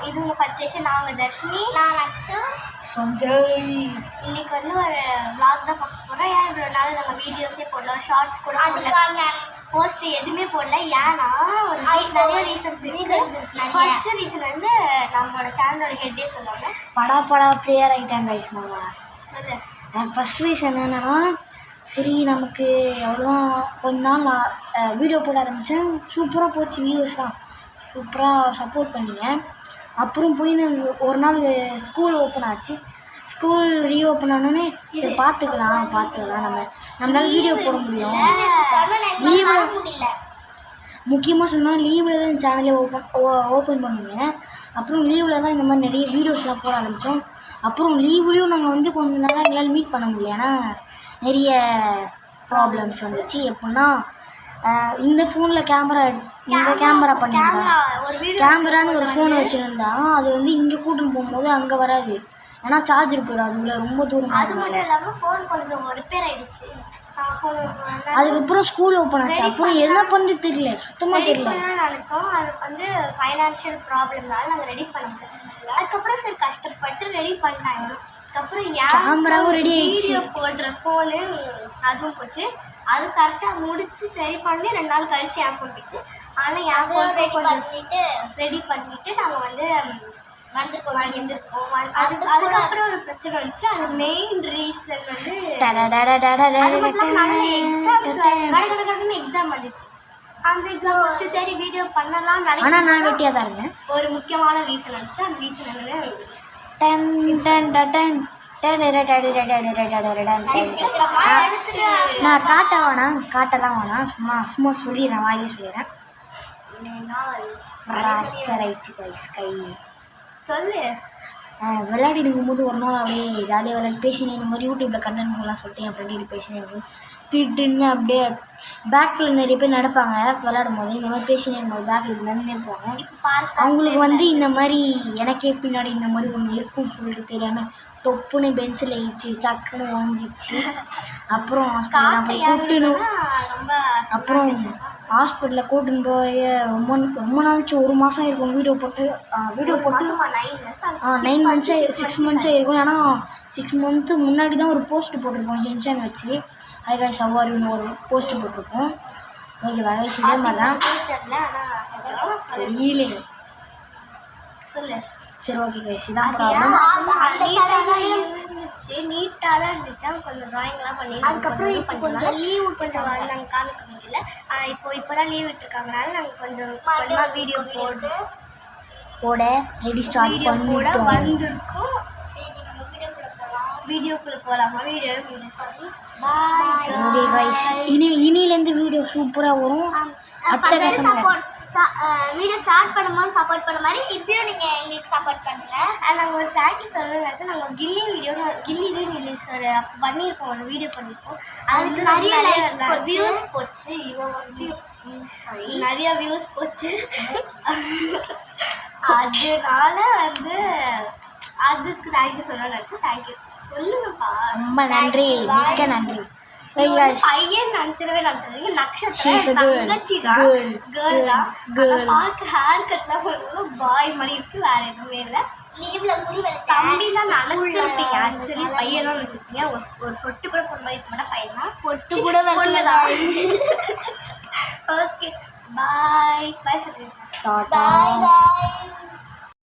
இது உங்கள் first session. நான் உங்கள் தர்ஷினி. நான் நச்சு சஞ்சய். இன்னைக்கு வந்து ஒரு விளாக் தான் பார்க்க போகிறோம். ஏன் இவ்வளோ நாள் நம்ம வீடியோஸே போடலாம், ஷார்ட்ஸ் கூட போடல, போஸ்ட் எதுவுமே போடல. ஏன்னா ஒரு நிறைய ரீசன்ஸ் இருக்குது. ஃபர்ஸ்ட் ரீசன் வந்து நம்மளோட சேனலோட ஹெட்டே சொல்லுவாங்க, படா ப்ளேயர் ஆகிட்டாங்க கைஸ். நம்ம சொல்லு. ஃபர்ஸ்ட் ரீசன் என்னென்னா, சரி நமக்கு எவ்வளோதான் கொஞ்ச நாள் வீடியோ போட ஆரம்பித்தேன், சூப்பராக போச்சு, வியூஸ்லாம் சூப்பராக சப்போர்ட் பண்ணிங்க. அப்புறம் போய் ஒரு நாள் ஸ்கூல் ஓப்பன் ஆச்சு. ஸ்கூல் ரீஓப்பன் ஆனோடனே சரி பார்த்துக்கலாம் நம்மளால வீடியோ போட முடியும். லீவு முக்கியமாக சொன்னால் லீவில் தான் சேனலே ஓப்பன் பண்ணுவேன். அப்புறம் லீவில் தான் இந்த மாதிரி நிறைய வீடியோஸ்லாம் போட ஆரம்பித்தோம். அப்புறம் லீவ்லேயும் நாங்கள் வந்து கொஞ்சம் நாளாக எங்களால் மீட் பண்ண முடியல, ஏன்னா நிறைய ப்ராப்ளம்ஸ் வந்துச்சு. எப்படின்னா இந்த ஃபோனில் கேமரா பண்ணியிருந்தேன். கேமரான்னு ஒரு ஃபோனை வச்சுருந்தா அது வந்து இங்கே கூட்டின்னு போகும்போது அங்கே வராது, ஏன்னா சார்ஜர் போயிடும், அதுக்குள்ள ரொம்ப தூரம். அது மட்டும் இல்லாமல் ஃபோன் கொஞ்சம் ரிப்பேர் ஆகிடுச்சு. அதுக்கப்புறம் ஸ்கூல் ஓப்பன் ஆச்சு. அப்புறம் என்ன பண்ணுறது தெரியல, சுத்தமாக தெரியல. நினச்சோம் அது வந்து ஃபைனான்ஷியல் ப்ராப்ளம்னால நாங்கள் ரெடி பண்ணிட்டோம். அதுக்கப்புறம் சரி கஷ்டப்பட்டு ரெடி பண்ணிட்டாங்க. அதுக்கப்புறம் கேமராவும் ரெடி ஆகிடுச்சு, வீடியோ போடுற ஃபோனு அதுவும் போச்சு. அது கரெக்டாக முடிச்சு சரி பண்ணி 2 நாள் கழிச்சு என் ஃபோன் போயிடுச்சு. ஆனால் என் ஃபோன் ரெடி பண்ணிட்டு நாங்கள் வந்து அதுக்கப்புறம் ஒரு பிரச்சனை வந்துச்சு. அது மெயின் ரீசன் வந்து எக்ஸாம் வந்துச்சு. அந்த எக்ஸாம் ஃபஸ்ட்டு சரி வீடியோ பண்ணலாம் ஆனால் நான் வெட்டியாக தான் இருந்தேன். ஒரு முக்கியமான ரீசன் வந்துச்சு. அந்த ரீசன் நான் காட்டலாம் வேணாம், சும்மா சொல்லிடுறேன், வாயிலே சொல்லிடுறேன். கை சொல்லு. விளையாடிட்டு இருக்கும்போது ஒரு நாள் அப்படியே ஜாலியாக விளையாடி பேசினேன். இந்த மாதிரி யூடியூப்பில் கண்டென்ட் போகலாம் சொல்லிட்டு என் ஃப்ரெண்டு பேசினேன். திட்டுன்னு அப்படியே பேக்கில் நிறைய பேர் நடப்பாங்க விளையாடும் போது. இந்த மாதிரி பேசினே இருக்கும்போது பேக்கில் நின்று இருப்பாங்க. அவங்களுக்கு வந்து இந்த மாதிரி எனக்கே பின்னாடி இந்த மாதிரி ஒன்று இருக்குன்னு சொல்லிட்டு தெரியாமல் தொப்புன்னு பெஞ்சில் ஆயிடுச்சு, சக்குன்னு வாங்கிச்சு. அப்புறம் ஹாஸ்பிட்டலில் கூட்டின்னு போய் ரொம்ப நாளைச்சு, 1 மாதம் இருக்கும் வீடியோ போட்டு 9 மந்த்ஸாக 6 மந்த்ஸாக இருக்கும். ஏன்னா 6 மந்த்து முன்னாடி தான் ஒரு போஸ்ட் போட்டிருப்போம் ஜென்ஷன் வச்சு, அதுக்காக சவாரின்னு ஒரு போஸ்ட் போட்டிருப்போம். ஓகே வயசு இதே மாதிரி தான் தெரியல, சொல்லு. சரி ஓகே கைஸ், இதான் ப்ராப்ளம். நீட்டாக தான் இருந்துச்சு. கொஞ்சம் ட்ராயிங்லாம் பண்ணி அதுக்கப்புறம் கொஞ்சம் லீவு கொஞ்சம் நாங்கள் காமிக்க முடியல. இப்போ தான் லீவ் விட்டுருக்காங்கனால நாங்கள் கொஞ்சம் வீடியோ போட ரெடி ஸ்டார்ட் போட வந்திருக்கோம். சரி நம்ம வீடியோக்குள்ளே போகலாமா? Video bye guys. இனிலேருந்து வீடியோ சூப்பராக வரும். வீடியோ ஸ்டார்ட் பண்ணும்போது சப்போர்ட் பண்ண மாதிரி இப்பயும் நீங்கள் எங்களுக்கு சப்போர்ட் பண்ணுங்க. நாங்கள் ஒரு தேங்க்யூ சொல்லணும். நாங்கள் கில்லி ரிலீஸ் ஒரு பண்ணியிருக்கோம், ஒரு வீடியோ பண்ணியிருக்கோம். அதுக்கு நிறைய வியூஸ் போச்சு. நிறைய வியூஸ் போச்சு. அதனால வந்து அதுக்கு தேங்க்யூ சொல்லணும்னு நினச்சோம். தேங்க்யூ சொல்லுங்கப்பா. ரொம்ப நன்றி, மிக்க நன்றி. பையன் நினைச்சிடவே நினைச்சிருந்தீங்க. நக்ஷத்திரம் தங்கச்சி தான், கேர்ள் தான். பார்க்க ஹேர் கட்லாம் பண்ணுவோம் பாய் மாதிரி இருக்கு, வேற எதுவுமே இல்லை. லீவ்ல முடி தம்பிலாம் நினைச்சிருப்பீங்க. ஆக்சுவலி பையனும் நினைச்சிருப்பீங்க. ஒரு சொட்டு கூட போன மாதிரி இருக்க மாட்டா, பையன் தான். பொட்டு கூட பொண்ணுதான். ஓகே பாய் பாய் சொல்லுங்க. பாய்.